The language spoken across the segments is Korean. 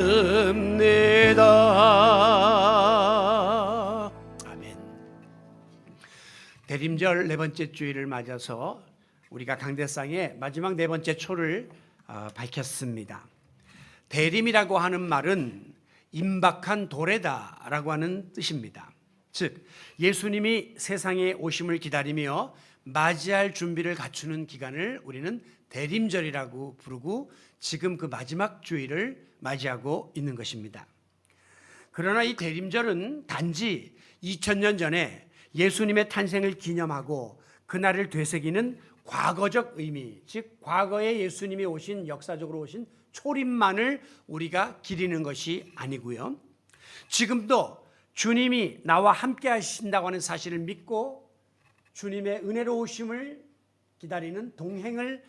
읍니다. 아멘. 대림절 네 번째 주일을 맞아서 우리가 강대상의 마지막 네 번째 초를 밝혔습니다. 대림이라고 하는 말은 임박한 도래다라고 하는 뜻입니다. 즉 예수님이 세상에 오심을 기다리며 맞이할 준비를 갖추는 기간을 우리는 대림절이라고 부르고 지금 그 마지막 주일을 맞이하고 있는 것입니다. 그러나 이 대림절은 단지 2000년 전에 예수님의 탄생을 기념하고 그날을 되새기는 과거적 의미, 즉 과거에 예수님이 오신 역사적으로 오신 초림만을 우리가 기리는 것이 아니고요. 지금도 주님이 나와 함께 하신다고 하는 사실을 믿고 주님의 은혜로우심을 기다리는 동행을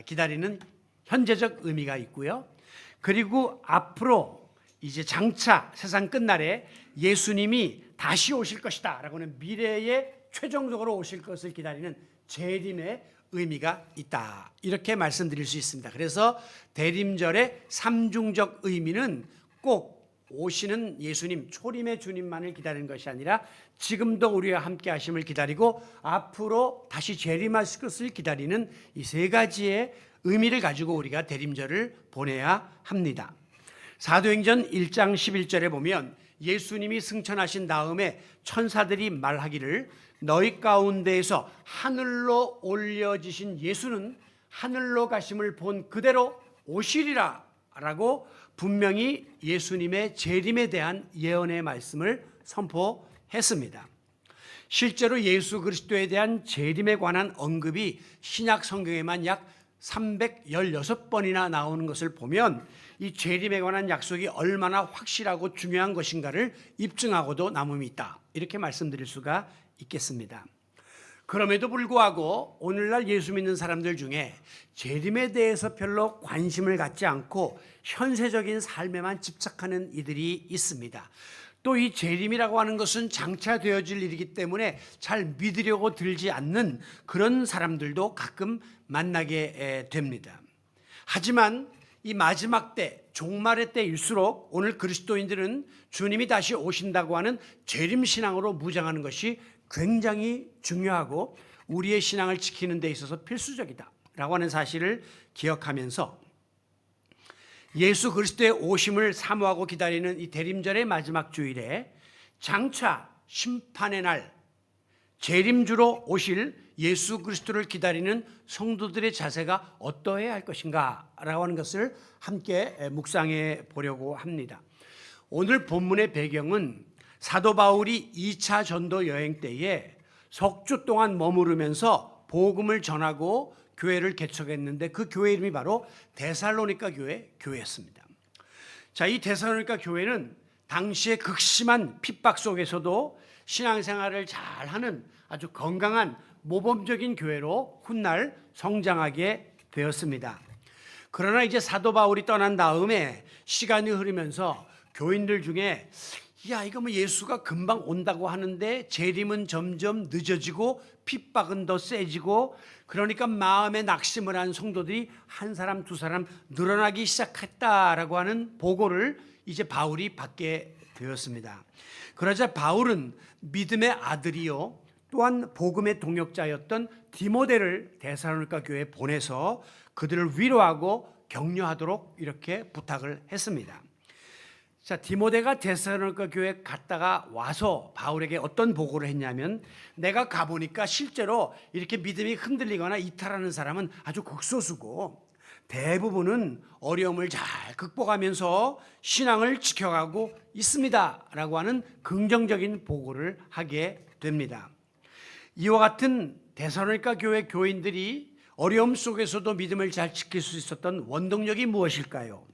기다리는 현재적 의미가 있고요. 그리고 앞으로 이제 장차 세상 끝날에 예수님이 다시 오실 것이다 라고 하는 미래에 최종적으로 오실 것을 기다리는 재림의 의미가 있다, 이렇게 말씀드릴 수 있습니다. 그래서 대림절의 삼중적 의미는 꼭 오시는 예수님, 초림의 주님만을 기다리는 것이 아니라 지금도 우리와 함께 하심을 기다리고 앞으로 다시 재림하실 것을 기다리는 이 세 가지의 의미를 가지고 우리가 대림절을 보내야 합니다. 사도행전 1장 11절에 보면 예수님이 승천하신 다음에 천사들이 말하기를 너희 가운데에서 하늘로 올려지신 예수는 하늘로 가심을 본 그대로 오시리라 라고 분명히 예수님의 재림에 대한 예언의 말씀을 선포했습니다. 실제로 예수 그리스도에 대한 재림에 관한 언급이 신약 성경에만 약 316번이나 나오는 것을 보면 이 재림에 관한 약속이 얼마나 확실하고 중요한 것인가를 입증하고도 남음이 있다, 이렇게 말씀드릴 수가 있겠습니다. 그럼에도 불구하고 오늘날 예수 믿는 사람들 중에 재림에 대해서 별로 관심을 갖지 않고 현세적인 삶에만 집착하는 이들이 있습니다. 또 이 재림이라고 하는 것은 장차 되어질 일이기 때문에 잘 믿으려고 들지 않는 그런 사람들도 가끔 만나게 됩니다. 하지만 이 마지막 때, 종말의 때일수록 오늘 그리스도인들은 주님이 다시 오신다고 하는 재림신앙으로 무장하는 것이 굉장히 중요하고 우리의 신앙을 지키는 데 있어서 필수적이다 라고 하는 사실을 기억하면서 예수 그리스도의 오심을 사모하고 기다리는 이 대림절의 마지막 주일에 장차 심판의 날 재림주로 오실 예수 그리스도를 기다리는 성도들의 자세가 어떠해야 할 것인가 라고 하는 것을 함께 묵상해 보려고 합니다. 오늘 본문의 배경은 사도 바울이 2차 전도 여행 때에 석 주 동안 머무르면서 복음을 전하고 교회를 개척했는데 그 교회 이름이 바로 데살로니가 교회였습니다. 자, 이 데살로니가 교회는 당시의 극심한 핍박 속에서도 신앙생활을 잘하는 아주 건강한 모범적인 교회로 훗날 성장하게 되었습니다. 그러나 이제 사도 바울이 떠난 다음에 시간이 흐르면서 교인들 중에 이거 뭐 예수가 금방 온다고 하는데 재림은 점점 늦어지고 핍박은 더 세지고 그러니까 마음에 낙심을 한 성도들이 한 사람 두 사람 늘어나기 시작했다라고 하는 보고를 이제 바울이 받게 되었습니다. 그러자 바울은 믿음의 아들이요 또한 복음의 동역자였던 디모데를 데살로니가 교회에 보내서 그들을 위로하고 격려하도록 이렇게 부탁을 했습니다. 자, 디모데가 데살로니가 교회에 갔다가 와서 바울에게 어떤 보고를 했냐면 내가 가보니까 실제로 이렇게 믿음이 흔들리거나 이탈하는 사람은 아주 극소수고 대부분은 어려움을 잘 극복하면서 신앙을 지켜가고 있습니다 라고 하는 긍정적인 보고를 하게 됩니다. 이와 같은 데살로니가 교회 교인들이 어려움 속에서도 믿음을 잘 지킬 수 있었던 원동력이 무엇일까요?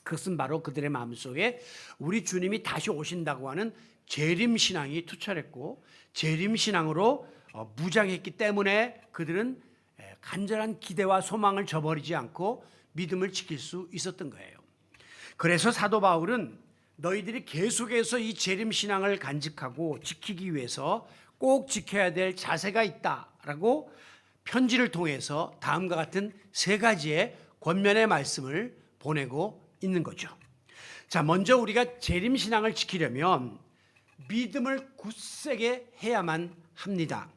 그것은 바로 그들의 마음속에 우리 주님이 다시 오신다고 하는 재림신앙이 투철했고 재림신앙으로 무장했기 때문에 그들은 간절한 기대와 소망을 저버리지 않고 믿음을 지킬 수 있었던 거예요. 그래서 사도 바울은 너희들이 계속해서 이 재림신앙을 간직하고 지키기 위해서 꼭 지켜야 될 자세가 있다라고 편지를 통해서 다음과 같은 세 가지의 권면의 말씀을 보내고 있는 거죠. 자, 먼저 우리가 재림신앙을 지키려면 믿음을 굳세게 해야만 합니다.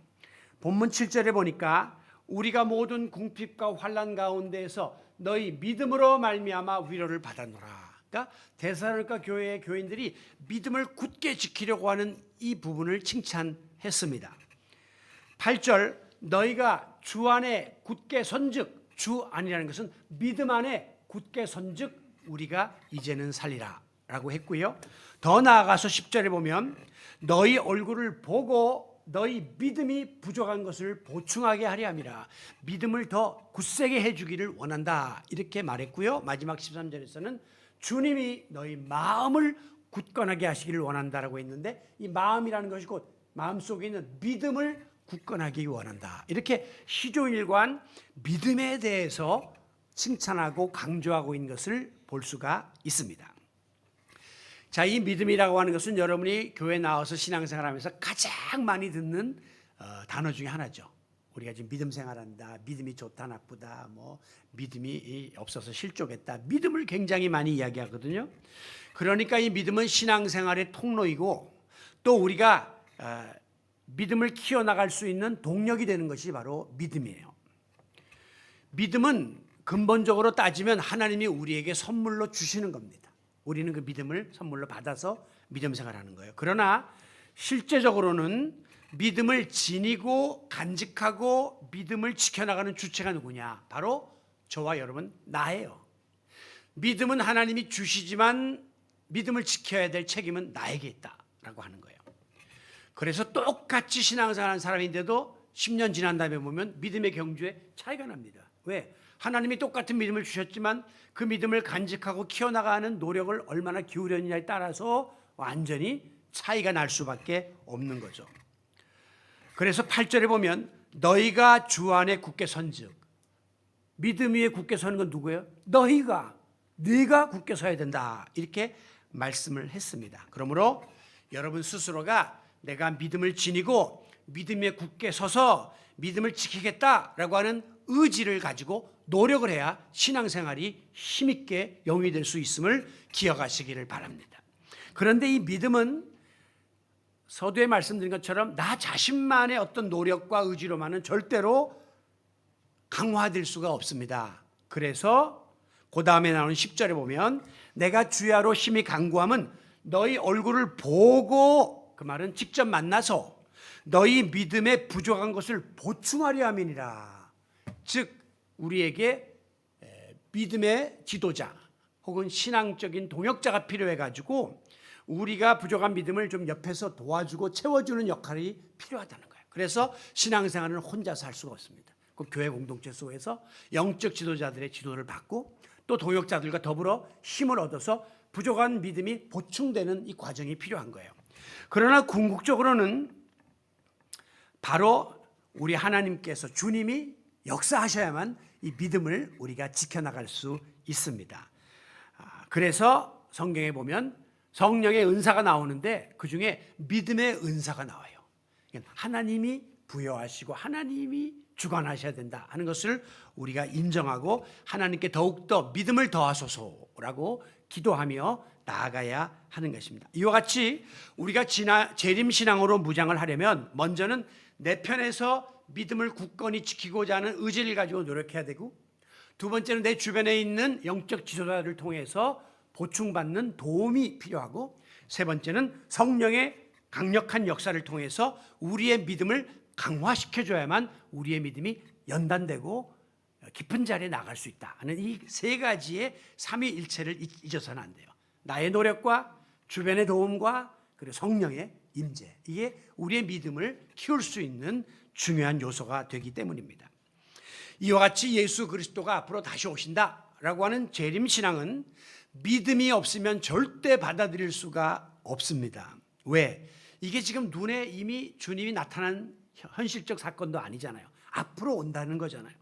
본문 7절에 보니까 우리가 모든 궁핍과 환난 가운데에서 너희 믿음으로 말미암아 위로를 받았노라. 그러니까 데살로니가 교회의 교인들이 믿음을 굳게 지키려고 하는 이 부분을 칭찬했습니다. 8절 너희가 주 안에 굳게 선즉, 주 안이라는 것은 믿음 안에 굳게 선즉 우리가 이제는 살리라 라고 했고요. 더 나아가서 10절에 보면 너희 얼굴을 보고 너희 믿음이 부족한 것을 보충하게 하려 함이라. 믿음을 더 굳세게 해주기를 원한다 이렇게 말했고요. 마지막 13절에서는 주님이 너희 마음을 굳건하게 하시기를 원한다라고 했는데, 이 마음이라는 것이 곧 마음속에 있는 믿음을 굳건하게 원한다, 이렇게 시조일관 믿음에 대해서 칭찬하고 강조하고 있는 것을 볼 수가 있습니다. 자, 이 믿음이라고 하는 것은 여러분이 교회 나와서 신앙생활하면서 가장 많이 듣는 단어 중에 하나죠. 우리가 지금 믿음 생활한다, 믿음이 좋다 나쁘다, 뭐 믿음이 없어서 실족했다, 믿음을 굉장히 많이 이야기하거든요. 그러니까 이 믿음은 신앙생활의 통로이고 또 우리가 믿음을 키워나갈 수 있는 동력이 되는 것이 바로 믿음이에요. 믿음은 근본적으로 따지면 하나님이 우리에게 선물로 주시는 겁니다. 우리는 그 믿음을 선물로 받아서 믿음 생활하는 거예요. 그러나 실제적으로는 믿음을 지니고 간직하고 믿음을 지켜나가는 주체가 누구냐? 바로 저와 여러분, 나예요. 믿음은 하나님이 주시지만 믿음을 지켜야 될 책임은 나에게 있다라고 하는 거예요. 그래서 똑같이 신앙생활하는 사람인데도 10년 지난 다음에 보면 믿음의 경주에 차이가 납니다. 왜? 하나님이 똑같은 믿음을 주셨지만 그 믿음을 간직하고 키워나가는 노력을 얼마나 기울였느냐에 따라서 완전히 차이가 날 수밖에 없는 거죠. 그래서 8절에 보면 너희가 주 안에 굳게 선즉, 믿음 위에 굳게 서는 건 누구예요? 네가 굳게 서야 된다 이렇게 말씀을 했습니다. 그러므로 여러분 스스로가 내가 믿음을 지니고 믿음 위에 굳게 서서 믿음을 지키겠다라고 하는 의지를 가지고 노력을 해야 신앙생활이 힘있게 영위될 수 있음을 기억하시기를 바랍니다. 그런데 이 믿음은 서두에 말씀드린 것처럼 나 자신만의 어떤 노력과 의지로만은 절대로 강화될 수가 없습니다. 그래서 그 다음에 나오는 10절에 보면 내가 주야로 심히 간구함은 너희 얼굴을 보고, 그 말은 직접 만나서 너희 믿음에 부족한 것을 보충하려 함이니라. 즉 우리에게 믿음의 지도자 혹은 신앙적인 동역자가 필요해가지고 우리가 부족한 믿음을 좀 옆에서 도와주고 채워주는 역할이 필요하다는 거예요. 그래서 신앙생활은 혼자서 할 수가 없습니다. 그 교회 공동체 속에서 영적 지도자들의 지도를 받고 또 동역자들과 더불어 힘을 얻어서 부족한 믿음이 보충되는 이 과정이 필요한 거예요. 그러나 궁극적으로는 바로 우리 하나님께서, 주님이 역사하셔야만 이 믿음을 우리가 지켜나갈 수 있습니다. 그래서 성경에 보면 성령의 은사가 나오는데 그중에 믿음의 은사가 나와요. 하나님이 부여하시고 하나님이 주관하셔야 된다 하는 것을 우리가 인정하고 하나님께 더욱더 믿음을 더하소서라고 기도하며 나아가야 하는 것입니다. 이와 같이 우리가 재림신앙으로 무장을 하려면 먼저는 내 편에서 믿음을 굳건히 지키고자 하는 의지를 가지고 노력해야 되고, 두 번째는 내 주변에 있는 영적 지도자를 통해서 보충받는 도움이 필요하고, 세 번째는 성령의 강력한 역사를 통해서 우리의 믿음을 강화시켜줘야만 우리의 믿음이 연단되고 깊은 자리에 나갈 수 있다 하는 이 세 가지의 삼위일체를 잊어서는 안 돼요. 나의 노력과 주변의 도움과 그리고 성령의 임재, 이게 우리의 믿음을 키울 수 있는 중요한 요소가 되기 때문입니다. 이와 같이 예수 그리스도가 앞으로 다시 오신다라고 하는 재림신앙은 믿음이 없으면 절대 받아들일 수가 없습니다. 왜? 이게 지금 눈에 이미 주님이 나타난 현실적 사건도 아니잖아요. 앞으로 온다는 거잖아요.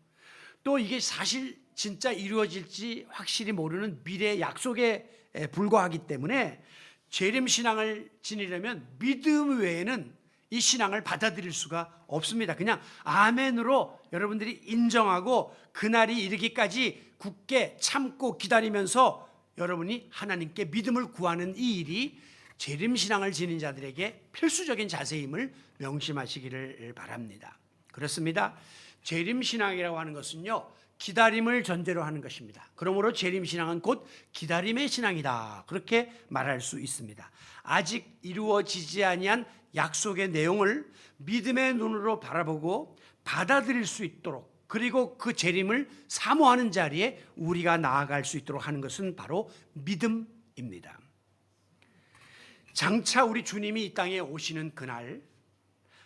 또 이게 사실 진짜 이루어질지 확실히 모르는 미래의 약속에 불과하기 때문에 재림신앙을 지니려면 믿음 외에는 이 신앙을 받아들일 수가 없습니다. 그냥 아멘으로 여러분들이 인정하고 그날이 이르기까지 굳게 참고 기다리면서 여러분이 하나님께 믿음을 구하는 이 일이 재림신앙을 지닌 자들에게 필수적인 자세임을 명심하시기를 바랍니다. 그렇습니다. 재림신앙이라고 하는 것은요, 기다림을 전제로 하는 것입니다. 그러므로 재림신앙은 곧 기다림의 신앙이다, 그렇게 말할 수 있습니다. 아직 이루어지지 아니한 약속의 내용을 믿음의 눈으로 바라보고 받아들일 수 있도록, 그리고 그 재림을 사모하는 자리에 우리가 나아갈 수 있도록 하는 것은 바로 믿음입니다. 장차 우리 주님이 이 땅에 오시는 그날,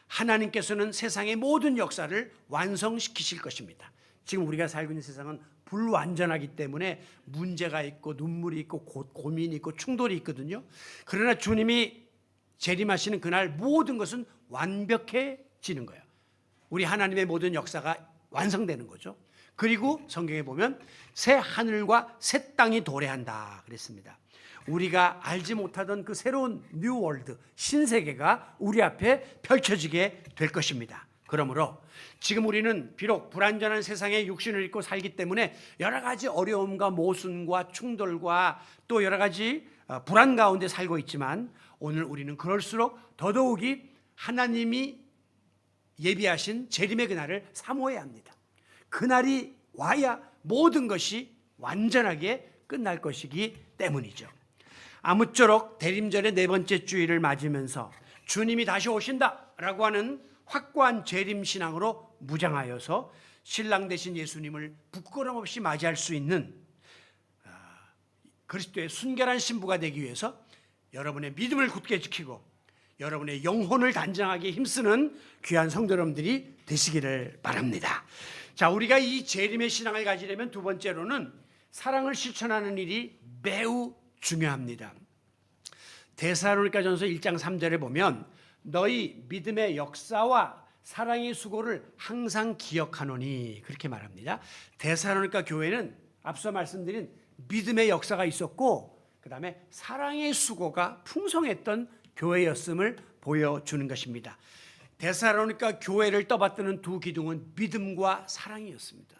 하나님께서는 세상의 모든 역사를 완성시키실 것입니다. 지금 우리가 살고 있는 세상은 불완전하기 때문에 문제가 있고 눈물이 있고 고민이 있고 충돌이 있거든요. 그러나 주님이 재림하시는 그날 모든 것은 완벽해지는 거예요. 우리 하나님의 모든 역사가 완성되는 거죠. 그리고 성경에 보면 새 하늘과 새 땅이 도래한다 그랬습니다. 우리가 알지 못하던 그 새로운 뉴 월드, 신세계가 우리 앞에 펼쳐지게 될 것입니다. 그러므로 지금 우리는 비록 불완전한 세상에 육신을 입고 살기 때문에 여러 가지 어려움과 모순과 충돌과 또 여러 가지 불안 가운데 살고 있지만, 오늘 우리는 그럴수록 더더욱이 하나님이 예비하신 재림의 그날을 사모해야 합니다. 그날이 와야 모든 것이 완전하게 끝날 것이기 때문이죠. 아무쪼록 대림절의 네 번째 주일을 맞으면서 주님이 다시 오신다라고 하는 확고한 재림신앙으로 무장하여서 신랑 되신 예수님을 부끄럼 없이 맞이할 수 있는 그리스도의 순결한 신부가 되기 위해서 여러분의 믿음을 굳게 지키고 여러분의 영혼을 단장하게 힘쓰는 귀한 성도 여러분들이 되시기를 바랍니다. 자, 우리가 이 재림의 신앙을 가지려면 두 번째로는 사랑을 실천하는 일이 매우 중요합니다. 데살로니가전서 1장 3절에 보면 너희 믿음의 역사와 사랑의 수고를 항상 기억하노니, 그렇게 말합니다. 데살로니가 교회는 앞서 말씀드린 믿음의 역사가 있었고 그 다음에 사랑의 수고가 풍성했던 교회였음을 보여주는 것입니다. 데살로니가 교회를 떠받드는 두 기둥은 믿음과 사랑이었습니다.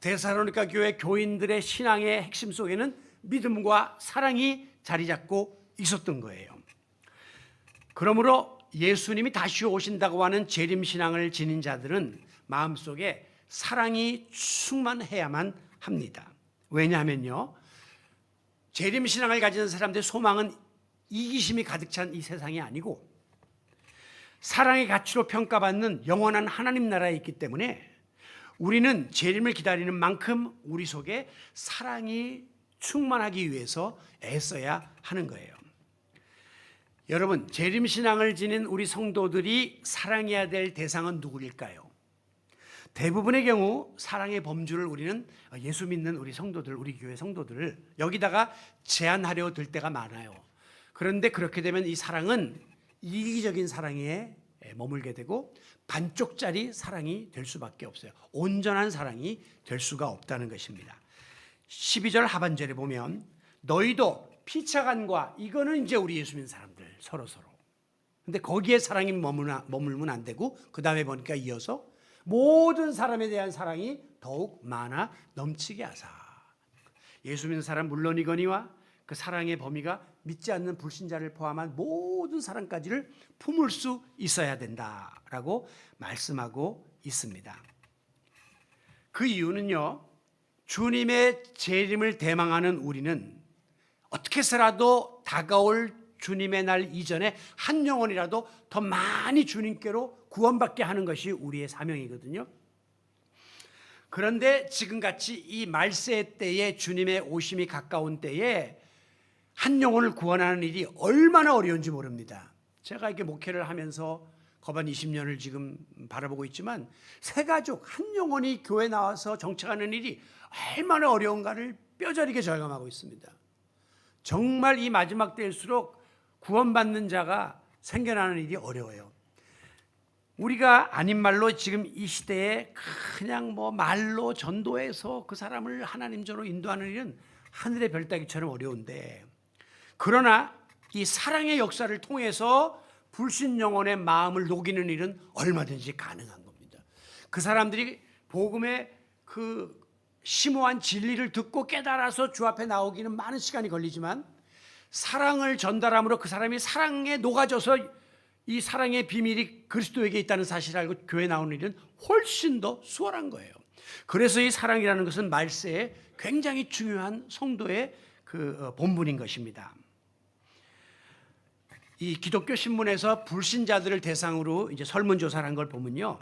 데살로니가 교회 교인들의 신앙의 핵심 속에는 믿음과 사랑이 자리 잡고 있었던 거예요. 그러므로 예수님이 다시 오신다고 하는 재림신앙을 지닌 자들은 마음속에 사랑이 충만해야만 합니다. 왜냐하면요, 재림신앙을 가진 사람들의 소망은 이기심이 가득 찬 이 세상이 아니고 사랑의 가치로 평가받는 영원한 하나님 나라에 있기 때문에 우리는 재림을 기다리는 만큼 우리 속에 사랑이 충만하기 위해서 애써야 하는 거예요. 여러분, 재림신앙을 지닌 우리 성도들이 사랑해야 될 대상은 누구일까요? 대부분의 경우 사랑의 범주를 우리는 예수 믿는 우리 성도들, 우리 교회 성도들을 여기다가 제한하려 들 때가 많아요. 그런데 그렇게 되면 이 사랑은 이기적인 사랑에 머물게 되고 반쪽짜리 사랑이 될 수밖에 없어요. 온전한 사랑이 될 수가 없다는 것입니다. 12절 하반절에 보면 너희도 피차간과, 이거는 이제 우리 예수 믿는 사람들 서로. 근데 거기에 사랑이 머물면 안 되고 그 다음에 보니까 이어서 모든 사람에 대한 사랑이 더욱 많아 넘치게 하사. 예수 믿는 사람 물론이거니와 그 사랑의 범위가 믿지 않는 불신자를 포함한 모든 사랑까지를 품을 수 있어야 된다라고 말씀하고 있습니다. 그 이유는요, 주님의 재림을 대망하는 우리는 어떻게 해서라도 다가올 주님의 날 이전에 한 영혼이라도 더 많이 주님께로 구원받게 하는 것이 우리의 사명이거든요. 그런데 지금같이 이 말세 때에 주님의 오심이 가까운 때에 한 영혼을 구원하는 일이 얼마나 어려운지 모릅니다. 제가 이렇게 목회를 하면서 거반 20년을 지금 바라보고 있지만 새가족 한 영혼이 교회 나와서 정착하는 일이 얼마나 어려운가를 뼈저리게 절감하고 있습니다. 정말 이 마지막 때일수록 구원받는 자가 생겨나는 일이 어려워요. 우리가 아닌 말로 지금 이 시대에 그냥 말로 전도해서 그 사람을 하나님처럼 인도하는 일은 하늘의 별따기처럼 어려운데, 그러나 이 사랑의 역사를 통해서 불신 영혼의 마음을 녹이는 일은 얼마든지 가능한 겁니다. 그 사람들이 복음의 그 심오한 진리를 듣고 깨달아서 주 앞에 나오기는 많은 시간이 걸리지만 사랑을 전달함으로 그 사람이 사랑에 녹아져서 이 사랑의 비밀이 그리스도에게 있다는 사실을 알고 교회 나오는 일은 훨씬 더 수월한 거예요. 그래서 이 사랑이라는 것은 말세에 굉장히 중요한 성도의 그 본분인 것입니다. 이 기독교 신문에서 불신자들을 대상으로 이제 설문조사를 한 걸 보면요,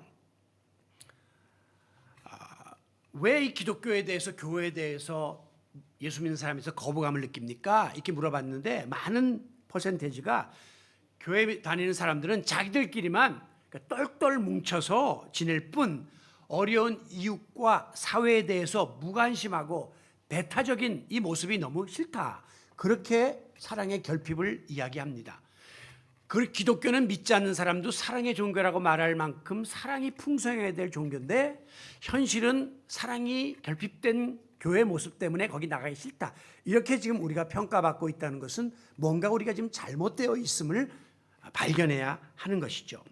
왜 이 기독교에 대해서, 교회에 대해서, 예수 믿는 사람에서 거부감을 느낍니까? 이렇게 물어봤는데 많은 퍼센테이지가 교회 다니는 사람들은 자기들끼리만 똘똘 뭉쳐서 지낼 뿐 어려운 이웃과 사회에 대해서 무관심하고 배타적인 이 모습이 너무 싫다, 그렇게 사랑의 결핍을 이야기합니다. 그 기독교는 믿지 않는 사람도 사랑의 종교라고 말할 만큼 사랑이 풍성해야 될 종교인데 현실은 사랑이 결핍된 교회 모습 때문에 거기 나가기 싫다, 이렇게 지금 우리가 평가받고 있다는 것은 뭔가 우리가 지금 잘못되어 있음을 발견해야 하는 것이죠.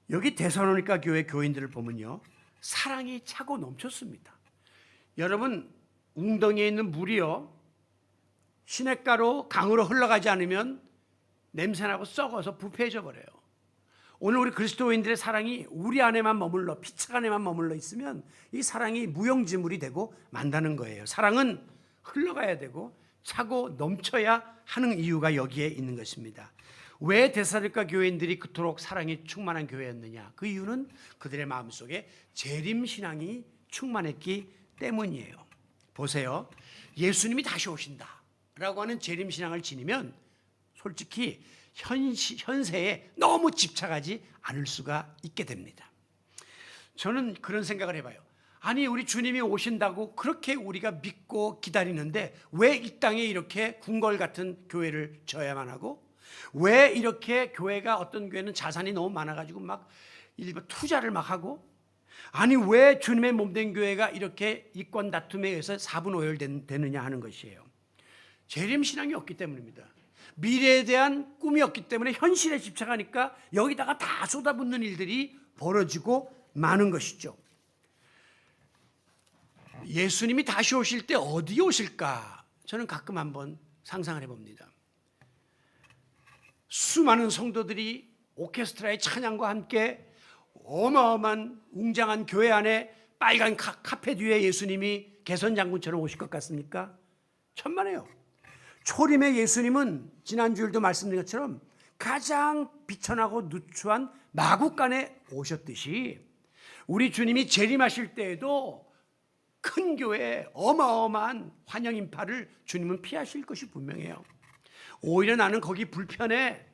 여기 데살로니가 교회 교인들을 보면요, 사랑이 차고 넘쳤습니다. 여러분, 웅덩이에 있는 물이요, 시냇가로 강으로 흘러가지 않으면 냄새나고 썩어서 부패해져 버려요. 오늘 우리 그리스도인들의 사랑이 우리 안에만 머물러, 피차 안에만 머물러 있으면 이 사랑이 무용지물이 되고 만다는 거예요. 사랑은 흘러가야 되고 차고 넘쳐야 하는 이유가 여기에 있는 것입니다. 왜 데살로니가 교회인들이 그토록 사랑이 충만한 교회였느냐? 그 이유는 그들의 마음속에 재림신앙이 충만했기 때문이에요. 보세요, 예수님이 다시 오신다 라고 하는 재림신앙을 지니면 솔직히 현세에 너무 집착하지 않을 수가 있게 됩니다. 저는 그런 생각을 해봐요. 아니, 우리 주님이 오신다고 그렇게 우리가 믿고 기다리는데 왜 이 땅에 이렇게 궁궐 같은 교회를 져야만 하고, 왜 이렇게 교회가, 어떤 교회는 자산이 너무 많아가지고 막 일부 투자를 막 하고, 아니 왜 주님의 몸된 교회가 이렇게 이권 다툼에 의해서 사분오열되느냐 하는 것이에요. 재림신앙이 없기 때문입니다. 미래에 대한 꿈이 없기 때문에 현실에 집착하니까 여기다가 다 쏟아붓는 일들이 벌어지고 많은 것이죠. 예수님이 다시 오실 때 어디 오실까? 저는 가끔 한번 상상을 해봅니다. 수많은 성도들이 오케스트라의 찬양과 함께 어마어마한 웅장한 교회 안에 빨간 카페 뒤에 예수님이 개선장군처럼 오실 것 같습니까? 천만에요. 초림의 예수님은 지난주일도 말씀드린 것처럼 가장 비천하고 누추한 마국간에 오셨듯이 우리 주님이 재림하실 때에도 큰 교회에 어마어마한 환영 인파를 주님은 피하실 것이 분명해요. 오히려 나는 거기 불편해,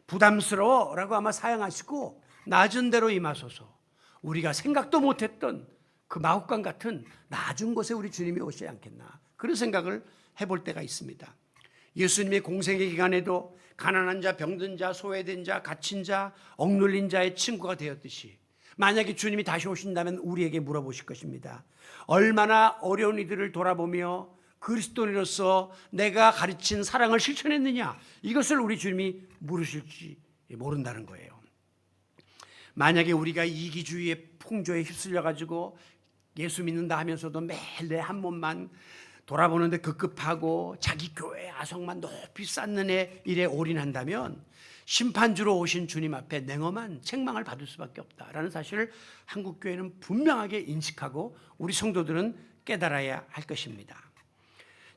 부담스러워 라고 아마 사양하시고 낮은 데로 임하소서, 우리가 생각도 못했던 그 마국간 같은 낮은 곳에 우리 주님이 오시지 않겠나, 그런 생각을 해볼 때가 있습니다. 예수님의 공생의 기간에도 가난한 자, 병든 자, 소외된 자, 갇힌 자, 억눌린 자의 친구가 되었듯이 만약에 주님이 다시 오신다면 우리에게 물어보실 것입니다. 얼마나 어려운 이들을 돌아보며 그리스도인으로서 내가 가르친 사랑을 실천했느냐, 이것을 우리 주님이 물으실지 모른다는 거예요. 만약에 우리가 이기주의의 풍조에 휩쓸려가지고 예수 믿는다 하면서도 매일 내 한 몸만 돌아보는데 급급하고 자기 교회 아성만 높이 쌓는 일에 올인한다면 심판주로 오신 주님 앞에 냉엄한 책망을 받을 수밖에 없다라는 사실을 한국교회는 분명하게 인식하고 우리 성도들은 깨달아야 할 것입니다.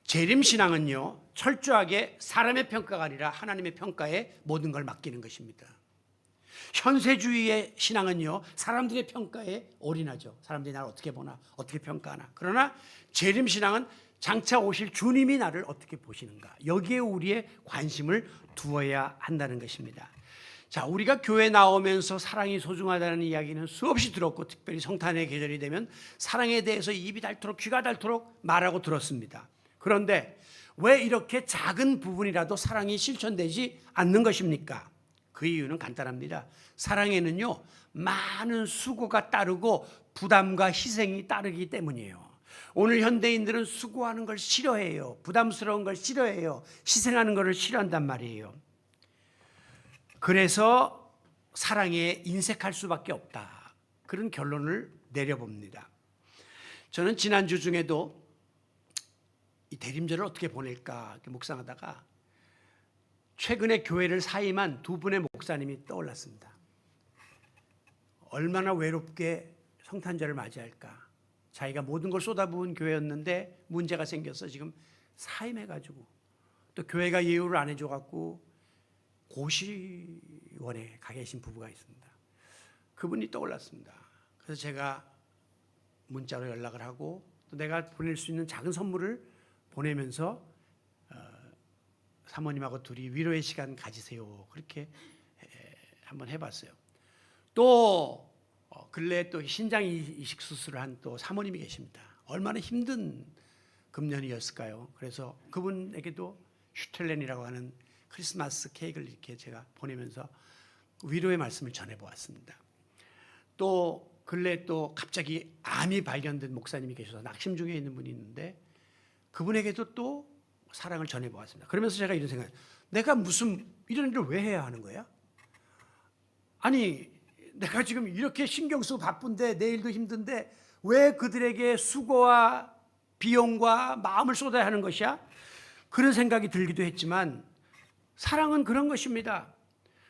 재림신앙은요, 철저하게 사람의 평가가 아니라 하나님의 평가에 모든 걸 맡기는 것입니다. 현세주의의 신앙은요, 사람들의 평가에 올인하죠. 사람들이 나를 어떻게 보나, 어떻게 평가하나. 그러나 재림신앙은 장차 오실 주님이 나를 어떻게 보시는가, 여기에 우리의 관심을 두어야 한다는 것입니다. 자, 우리가 교회 나오면서 사랑이 소중하다는 이야기는 수없이 들었고, 특별히 성탄의 계절이 되면 사랑에 대해서 입이 닳도록 귀가 닳도록 말하고 들었습니다. 그런데 왜 이렇게 작은 부분이라도 사랑이 실천되지 않는 것입니까? 그 이유는 간단합니다. 사랑에는요, 많은 수고가 따르고 부담과 희생이 따르기 때문이에요. 오늘 현대인들은 수고하는 걸 싫어해요. 부담스러운 걸 싫어해요. 희생하는 것을 싫어한단 말이에요. 그래서 사랑에 인색할 수밖에 없다, 그런 결론을 내려봅니다. 저는 지난주 중에도 이 대림절을 어떻게 보낼까 이렇게 묵상하다가 최근에 교회를 사임한 두 분의 목사님이 떠올랐습니다. 얼마나 외롭게 성탄절을 맞이할까. 자기가 모든 걸 쏟아부은 교회였는데 문제가 생겨서 지금 사임해가지고 또 교회가 예우를 안 해줘갖고 고시원에 가 계신 부부가 있습니다. 그분이 떠올랐습니다. 그래서 제가 문자로 연락을 하고 또 내가 보낼 수 있는 작은 선물을 보내면서 사모님하고 둘이 위로의 시간 가지세요. 그렇게 한번 해봤어요. 또 근래에 또 신장 이식 수술을 한 또 사모님이 계십니다. 얼마나 힘든 금년이었을까요? 그래서 그분에게도 슈텔렌이라고 하는 크리스마스 케이크를 이렇게 제가 보내면서 위로의 말씀을 전해보았습니다. 또 근래 또 갑자기 암이 발견된 목사님이 계셔서 낙심 중에 있는 분이 있는데 그분에게도 또 사랑을 전해보았습니다. 그러면서 제가 이런 생각, 내가 무슨 이런 일을 왜 해야 하는 거야? 아니 내가 지금 이렇게 신경 쓰고 바쁜데 내일도 힘든데 왜 그들에게 수고와 비용과 마음을 쏟아야 하는 것이야? 그런 생각이 들기도 했지만 사랑은 그런 것입니다.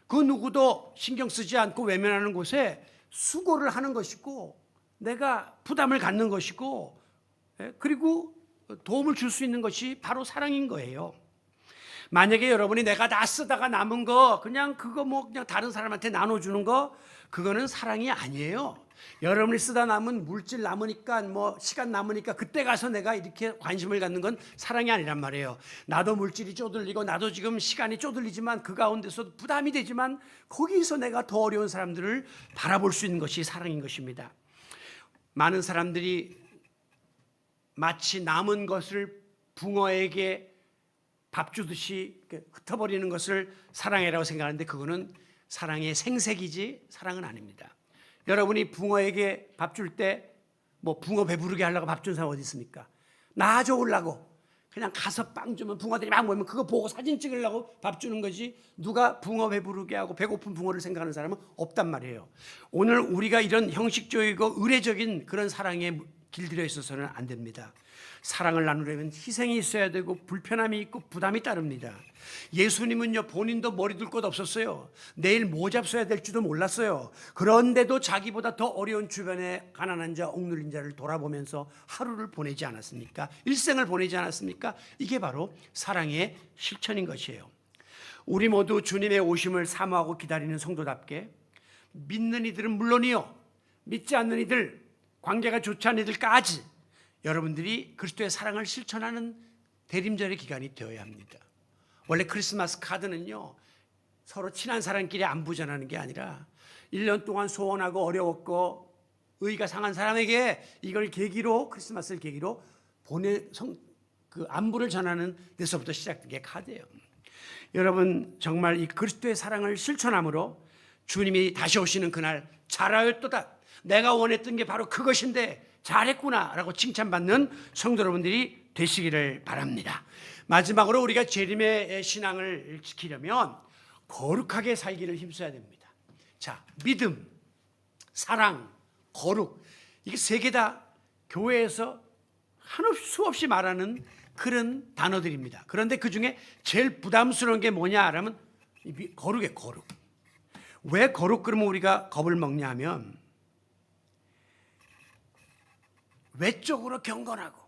그 누구도 신경 쓰지 않고 외면하는 곳에 수고를 하는 것이고 내가 부담을 갖는 것이고 그리고 도움을 줄 수 있는 것이 바로 사랑인 거예요. 만약에 여러분이 내가 다 쓰다가 남은 거 그냥 그거 뭐 그냥 다른 사람한테 나눠주는 거 그거는 사랑이 아니에요. 여러분이 쓰다 남은 물질 남으니까 뭐 시간 남으니까 그때 가서 내가 이렇게 관심을 갖는 건 사랑이 아니란 말이에요. 나도 물질이 쪼들리고 나도 지금 시간이 쪼들리지만 그 가운데서 부담이 되지만 거기서 내가 더 어려운 사람들을 바라볼 수 있는 것이 사랑인 것입니다. 많은 사람들이 마치 남은 것을 붕어에게 밥 주듯이 흩어버리는 것을 사랑이라고 생각하는데 그거는 사랑의 생색이지 사랑은 아닙니다. 여러분이 붕어에게 밥 줄 때 뭐 붕어 배부르게 하려고 밥 준 사람 어디 있습니까? 나 좋으려고 그냥 가서 빵 주면 붕어들이 막 모이면 그거 보고 사진 찍으려고 밥 주는 거지 누가 붕어 배부르게 하고 배고픈 붕어를 생각하는 사람은 없단 말이에요. 오늘 우리가 이런 형식적이고 의례적인 그런 사랑에 길들여 있어서는 안 됩니다. 사랑을 나누려면 희생이 있어야 되고 불편함이 있고 부담이 따릅니다. 예수님은요 본인도 머리 둘 것 없었어요. 내일 뭐 잡숴야 될지도 몰랐어요. 그런데도 자기보다 더 어려운 주변의 가난한 자, 억눌린 자를 돌아보면서 하루를 보내지 않았습니까? 일생을 보내지 않았습니까? 이게 바로 사랑의 실천인 것이에요. 우리 모두 주님의 오심을 사모하고 기다리는 성도답게 믿는 이들은 물론이요 믿지 않는 이들, 관계가 좋지 않은 이들까지 여러분들이 그리스도의 사랑을 실천하는 대림절의 기간이 되어야 합니다. 원래 크리스마스 카드는요 서로 친한 사람끼리 안부 전하는 게 아니라 1년 동안 소원하고 어려웠고 의가 상한 사람에게 이걸 계기로 크리스마스를 계기로 그 안부를 전하는 데서부터 시작된 게 카드예요. 여러분 정말 이 그리스도의 사랑을 실천함으로 주님이 다시 오시는 그날 잘하였도다. 내가 원했던 게 바로 그것인데 잘했구나 라고 칭찬받는 성도 여러분들이 되시기를 바랍니다. 마지막으로 우리가 재림의 신앙을 지키려면 거룩하게 살기를 힘써야 됩니다. 자, 믿음, 사랑, 거룩 이게 세 개 다 교회에서 수없이 말하는 그런 단어들입니다. 그런데 그중에 제일 부담스러운 게 뭐냐 하면 거룩이에요. 거룩. 왜 거룩 그러면 우리가 겁을 먹냐 하면 외적으로 경건하고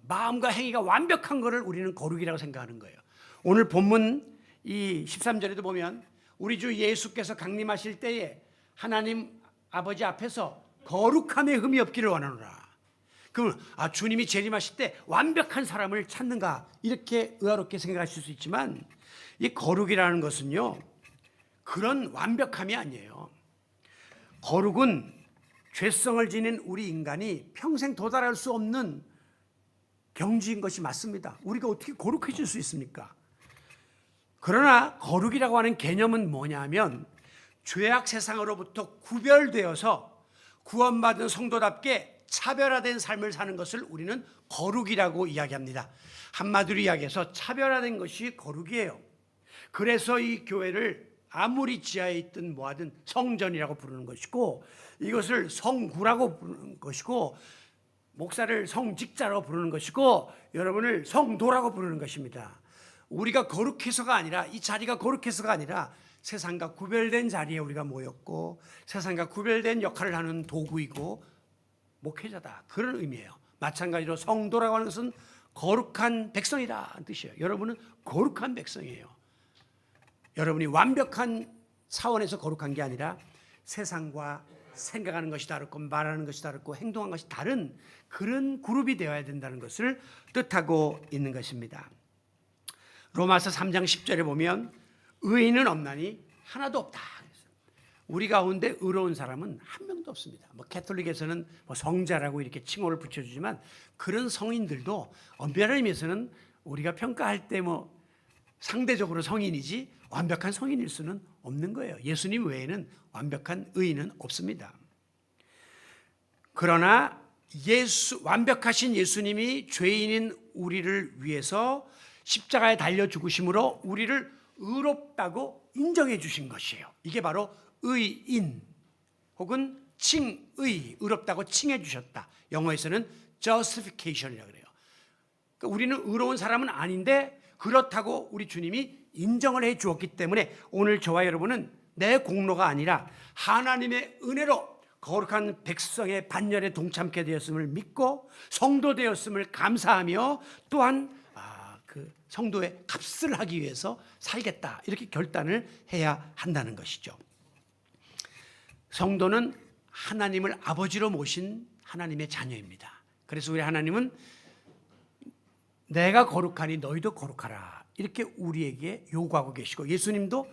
마음과 행위가 완벽한 것을 우리는 거룩이라고 생각하는 거예요. 오늘 본문 이 13절에도 보면 우리 주 예수께서 강림하실 때에 하나님 아버지 앞에서 거룩함에 흠이 없기를 원하노라. 그럼 주님이 재림하실 때 완벽한 사람을 찾는가 이렇게 의아롭게 생각하실 수 있지만 이 거룩이라는 것은요 그런 완벽함이 아니에요. 거룩은 죄성을 지닌 우리 인간이 평생 도달할 수 없는 경지인 것이 맞습니다. 우리가 어떻게 거룩해질 수 있습니까? 그러나 거룩이라고 하는 개념은 뭐냐면 죄악 세상으로부터 구별되어서 구원받은 성도답게 차별화된 삶을 사는 것을 우리는 거룩이라고 이야기합니다. 한마디로 이야기해서 차별화된 것이 거룩이에요. 그래서 이 교회를 아무리 지하에 있든 뭐하든 성전이라고 부르는 것이고 이것을 성구라고 부르는 것이고 목사를 성직자라고 부르는 것이고 여러분을 성도라고 부르는 것입니다. 우리가 거룩해서가 아니라, 이 자리가 거룩해서가 아니라 세상과 구별된 자리에 우리가 모였고 세상과 구별된 역할을 하는 도구이고 목회자다, 그런 의미예요. 마찬가지로 성도라고 하는 것은 거룩한 백성이라는 뜻이에요. 여러분은 거룩한 백성이에요. 여러분이 완벽한 차원에서 거룩한 게 아니라 세상과 생각하는 것이 다르고 말하는 것이 다르고 행동하는 것이 다른 그런 그룹이 되어야 된다는 것을 뜻하고 있는 것입니다. 로마서 3장 10절에 보면 의인은 없나니 하나도 없다. 우리 가운데 의로운 사람은 한 명도 없습니다. 캐톨릭에서는 성자라고 이렇게 칭호를 붙여주지만 그런 성인들도 엄밀한 의미에서는 우리가 평가할 때 상대적으로 성인이지 완벽한 성인일 수는 없는 거예요. 예수님 외에는 완벽한 의인은 없습니다. 그러나 완벽하신 예수님이 죄인인 우리를 위해서 십자가에 달려 죽으심으로 우리를 의롭다고 인정해 주신 것이에요. 이게 바로 의인 혹은 칭의, 의롭다고 칭해 주셨다. 영어에서는 justification이라고 그래요. 그러니까 우리는 의로운 사람은 아닌데 그렇다고 우리 주님이 인정을 해 주었기 때문에 오늘 저와 여러분은 내 공로가 아니라 하나님의 은혜로 거룩한 백성의 반열에 동참케 되었음을 믿고 성도 되었음을 감사하며 또한 그 성도의 값을 하기 위해서 살겠다, 이렇게 결단을 해야 한다는 것이죠. 성도는 하나님을 아버지로 모신 하나님의 자녀입니다. 그래서 우리 하나님은 내가 거룩하니 너희도 거룩하라, 이렇게 우리에게 요구하고 계시고 예수님도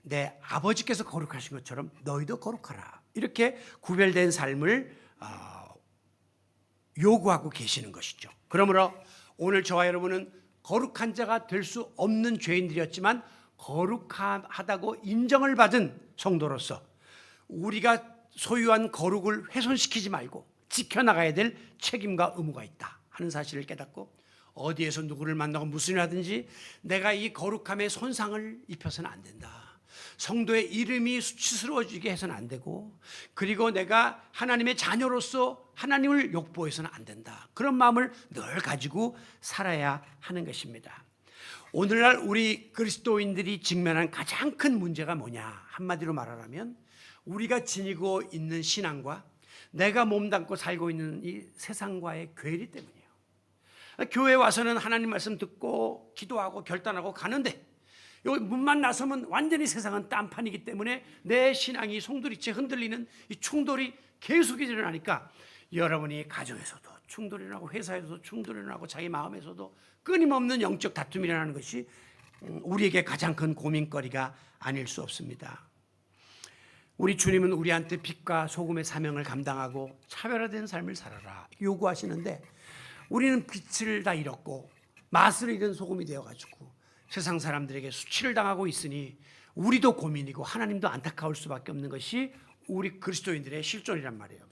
내 아버지께서 거룩하신 것처럼 너희도 거룩하라, 이렇게 구별된 삶을 요구하고 계시는 것이죠. 그러므로 오늘 저와 여러분은 거룩한 자가 될 수 없는 죄인들이었지만 거룩하다고 인정을 받은 성도로서 우리가 소유한 거룩을 훼손시키지 말고 지켜나가야 될 책임과 의무가 있다 하는 사실을 깨닫고 어디에서 누구를 만나고 무슨 일을 하든지 내가 이 거룩함에 손상을 입혀서는 안 된다. 성도의 이름이 수치스러워지게 해서는 안 되고, 그리고 내가 하나님의 자녀로서 하나님을 욕보해서는 안 된다. 그런 마음을 늘 가지고 살아야 하는 것입니다. 오늘날 우리 그리스도인들이 직면한 가장 큰 문제가 뭐냐? 한마디로 말하자면 우리가 지니고 있는 신앙과 내가 몸담고 살고 있는 이 세상과의 괴리 때문이에요. 교회 와서는 하나님 말씀 듣고 기도하고 결단하고 가는데 여기 문만 나서면 완전히 세상은 딴판이기 때문에 내 신앙이 송두리째 흔들리는 이 충돌이 계속 일어나니까 여러분이 가정에서도 충돌이 일어나고 회사에서도 충돌이 일어나고 자기 마음에서도 끊임없는 영적 다툼이 일어나는 것이 우리에게 가장 큰 고민거리가 아닐 수 없습니다. 우리 주님은 우리한테 빛과 소금의 사명을 감당하고 차별화된 삶을 살아라 요구하시는데 우리는 빛을 다 잃었고 맛을 잃은 소금이 되어가지고 세상 사람들에게 수치를 당하고 있으니 우리도 고민이고 하나님도 안타까울 수밖에 없는 것이 우리 그리스도인들의 실존이란 말이에요.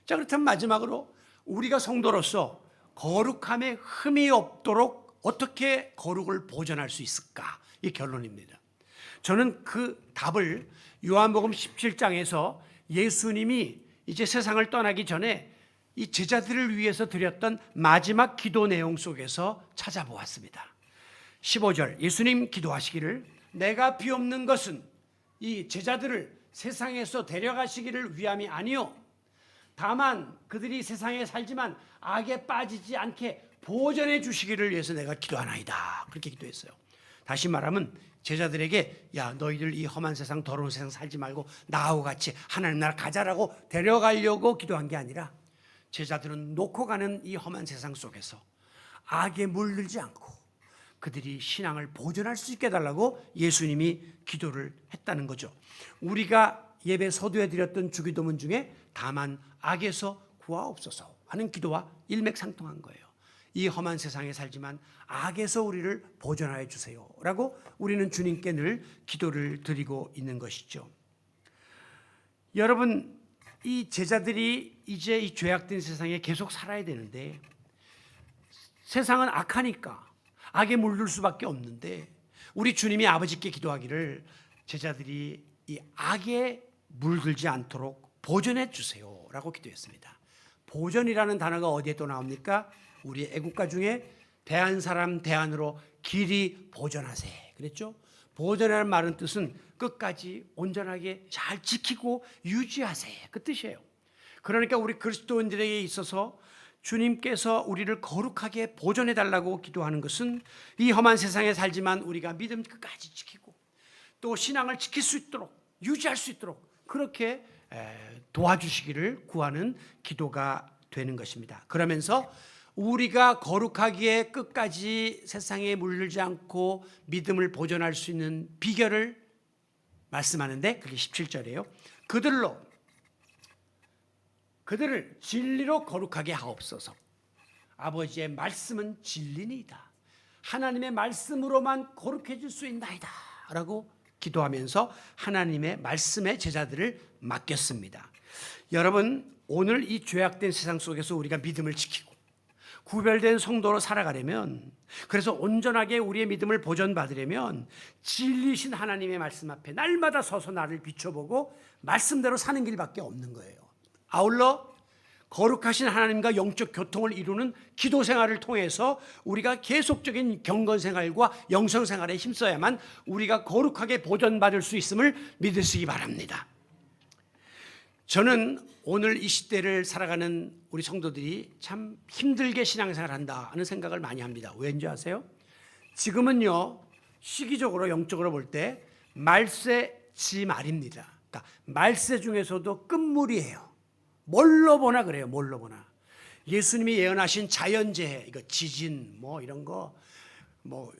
자, 그렇다면 마지막으로 우리가 성도로서 거룩함에 흠이 없도록 어떻게 거룩을 보존할 수 있을까? 이 결론입니다. 저는 그 답을 요한복음 17장에서 예수님이 이제 세상을 떠나기 전에 이 제자들을 위해서 드렸던 마지막 기도 내용 속에서 찾아보았습니다. 15절 예수님 기도하시기를 내가 비옵는 것은 이 제자들을 세상에서 데려가시기를 위함이 아니요 다만 그들이 세상에 살지만 악에 빠지지 않게 보존해 주시기를 위해서 내가 기도하나이다, 그렇게 기도했어요. 다시 말하면 제자들에게 야 너희들 이 험한 세상 더러운 세상 살지 말고 나하고 같이 하나님 나라 가자라고 데려가려고 기도한 게 아니라 제자들은 놓고 가는 이 험한 세상 속에서 악에 물들지 않고 그들이 신앙을 보존할 수 있게 해달라고 예수님이 기도를 했다는 거죠. 우리가 예배 서두에 드렸던 주기도문 중에 다만 악에서 구하옵소서 하는 기도와 일맥상통한 거예요. 이 험한 세상에 살지만 악에서 우리를 보존하여 주세요 라고 우리는 주님께 늘 기도를 드리고 있는 것이죠. 여러분, 이 제자들이 이제 이 죄악된 세상에 계속 살아야 되는데 세상은 악하니까 악에 물들 수밖에 없는데 우리 주님이 아버지께 기도하기를 제자들이 이 악에 물들지 않도록 보존해 주세요 라고 기도했습니다. 보전이라는 단어가 어디에 또 나옵니까? 우리 애국가 중에 대한 사람 대안으로 길이 보전하세 그랬죠? 보전이라는 말은 뜻은 끝까지 온전하게 잘 지키고 유지하세 그 뜻이에요. 그러니까 우리 그리스도인들에게 있어서 주님께서 우리를 거룩하게 보존해 달라고 기도하는 것은 이 험한 세상에 살지만 우리가 믿음 끝까지 지키고 또 신앙을 지킬 수 있도록 유지할 수 있도록 그렇게 도와주시기를 구하는 기도가 되는 것입니다. 그러면서 우리가 거룩하기에 끝까지 세상에 물들지 않고 믿음을 보존할 수 있는 비결을 말씀하는데 그게 17절이에요. 그들을 진리로 거룩하게 하옵소서. 아버지의 말씀은 진리니이다. 하나님의 말씀으로만 거룩해질 수 있나이다 라고 기도하면서 하나님의 말씀의 제자들을 맡겼습니다. 여러분, 오늘 이 죄악된 세상 속에서 우리가 믿음을 지키고 구별된 성도로 살아가려면, 그래서 온전하게 우리의 믿음을 보존받으려면 진리신 하나님의 말씀 앞에 날마다 서서 나를 비춰보고 말씀대로 사는 길밖에 없는 거예요. 아울러 거룩하신 하나님과 영적 교통을 이루는 기도 생활을 통해서 우리가 계속적인 경건 생활과 영성 생활에 힘써야만 우리가 거룩하게 보존받을 수 있음을 믿으시기 바랍니다. 저는 오늘 이 시대를 살아가는 우리 성도들이 참 힘들게 신앙생활을 한다 하는 생각을 많이 합니다. 왠지 아세요? 지금은요, 시기적으로 영적으로 볼 때 말세 지말입니다. 그러니까 말세 중에서도 끝물이에요. 뭘로 보나 그래요. 뭘로 보나. 예수님이 예언하신 자연재해, 이거 지진, 뭐 이런 거, 뭐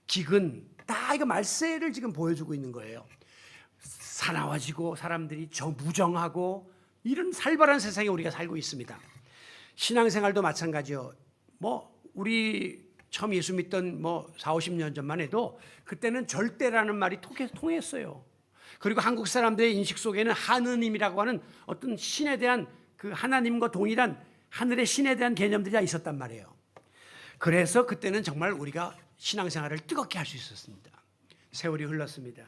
기근, 다 이거 말세를 지금 보여주고 있는 거예요. 사나워지고 사람들이 무정하고 이런 살벌한 세상에 우리가 살고 있습니다. 신앙생활도 마찬가지요. 뭐 우리 처음 예수 믿던 뭐 40-50년 전만 해도 그때는 절대라는 말이 통했어요. 그리고 한국 사람들의 인식 속에는 하느님이라고 하는 어떤 신에 대한 그 하나님과 동일한 하늘의 신에 대한 개념들이 다 있었단 말이에요. 그래서 그때는 정말 우리가 신앙생활을 뜨겁게 할 수 있었습니다. 세월이 흘렀습니다.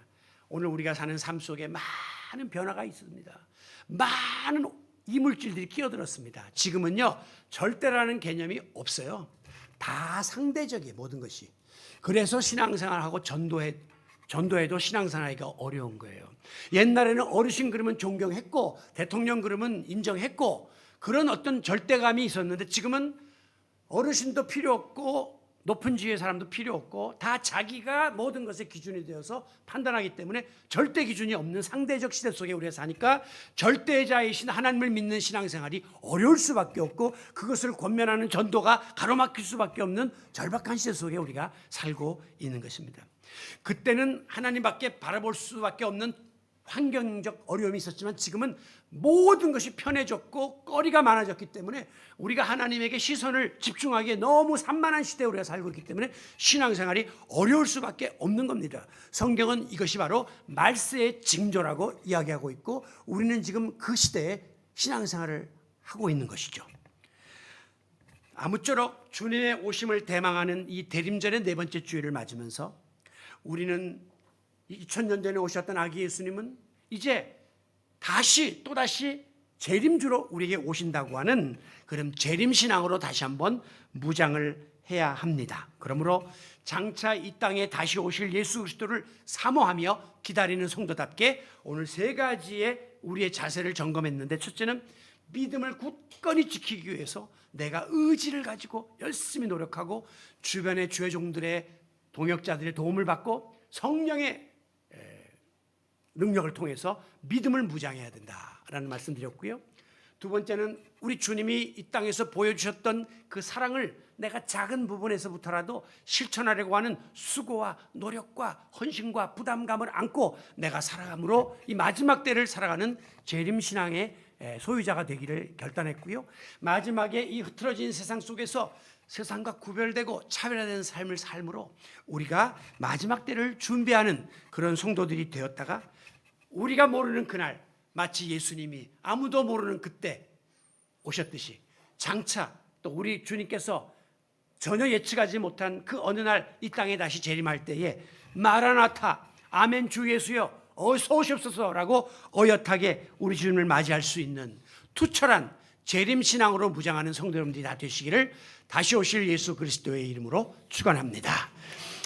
오늘 우리가 사는 삶 속에 많은 변화가 있습니다. 많은 이물질들이 끼어들었습니다. 지금은요, 절대라는 개념이 없어요. 다 상대적이에요, 모든 것이. 그래서 신앙생활하고 전도해도 신앙생활하기가 어려운 거예요. 옛날에는 어르신 그러면 존경했고 대통령 그러면 인정했고 그런 어떤 절대감이 있었는데 지금은 어르신도 필요 없고 높은 지위의 사람도 필요 없고 다 자기가 모든 것의 기준이 되어서 판단하기 때문에 절대 기준이 없는 상대적 시대 속에 우리가 사니까 절대자이신 하나님을 믿는 신앙생활이 어려울 수밖에 없고 그것을 권면하는 전도가 가로막힐 수밖에 없는 절박한 시대 속에 우리가 살고 있는 것입니다. 그때는 하나님밖에 바라볼 수밖에 없는 환경적 어려움이 있었지만 지금은 모든 것이 편해졌고 거리가 많아졌기 때문에 우리가 하나님에게 시선을 집중하기에 너무 산만한 시대에 우리가 살고 있기 때문에 신앙생활이 어려울 수밖에 없는 겁니다. 성경은 이것이 바로 말세의 징조라고 이야기하고 있고 우리는 지금 그 시대에 신앙생활을 하고 있는 것이죠. 아무쪼록 주님의 오심을 대망하는 이 대림절의 네 번째 주일을 맞으면서 우리는 2000년 전에 오셨던 아기 예수님은 이제 또다시 재림주로 우리에게 오신다고 하는 그런 재림신앙으로 다시 한번 무장을 해야 합니다. 그러므로 장차 이 땅에 다시 오실 예수 그리스도를 사모하며 기다리는 성도답게 오늘 세 가지의 우리의 자세를 점검했는데, 첫째는 믿음을 굳건히 지키기 위해서 내가 의지를 가지고 열심히 노력하고 주변의 주의 종들의 동역자들의 도움을 받고 성령의 능력을 통해서 믿음을 무장해야 된다라는 말씀 드렸고요. 두 번째는 우리 주님이 이 땅에서 보여주셨던 그 사랑을 내가 작은 부분에서부터라도 실천하려고 하는 수고와 노력과 헌신과 부담감을 안고 내가 살아감으로 이 마지막 때를 살아가는 재림신앙의 소유자가 되기를 결단했고요. 마지막에 이 흐트러진 세상 속에서 세상과 구별되고 차별화된 삶을 삶으로 우리가 마지막 때를 준비하는 그런 성도들이 되었다가 우리가 모르는 그날 마치 예수님이 아무도 모르는 그때 오셨듯이 장차 또 우리 주님께서 전혀 예측하지 못한 그 어느 날 이 땅에 다시 재림할 때에 마라나타 아멘 주 예수여 어서 오시옵소서라고 어엿하게 우리 주님을 맞이할 수 있는 투철한 재림신앙으로 무장하는 성도 여러분들이 다 되시기를 다시 오실 예수 그리스도의 이름으로 축원합니다.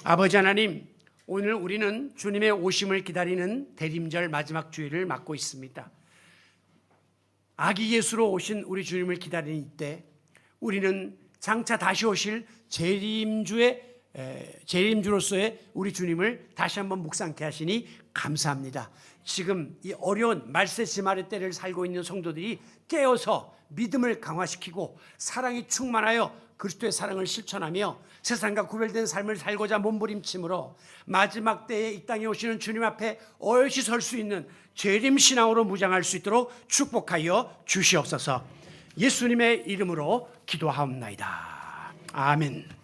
아버지 하나님, 오늘 우리는 주님의 오심을 기다리는 대림절 마지막 주일을 맞고 있습니다. 아기 예수로 오신 우리 주님을 기다리는 이때 우리는 장차 다시 오실 재림주로서의 우리 주님을 다시 한번 묵상케 하시니 감사합니다. 지금 이 어려운 말세시말의 때를 살고 있는 성도들이 깨어서 믿음을 강화시키고 사랑이 충만하여 그리스도의 사랑을 실천하며 세상과 구별된 삶을 살고자 몸부림침으로 마지막 때에 이 땅에 오시는 주님 앞에 얼시 설 수 있는 재림신앙으로 무장할 수 있도록 축복하여 주시옵소서. 예수님의 이름으로 기도하옵나이다. 아멘.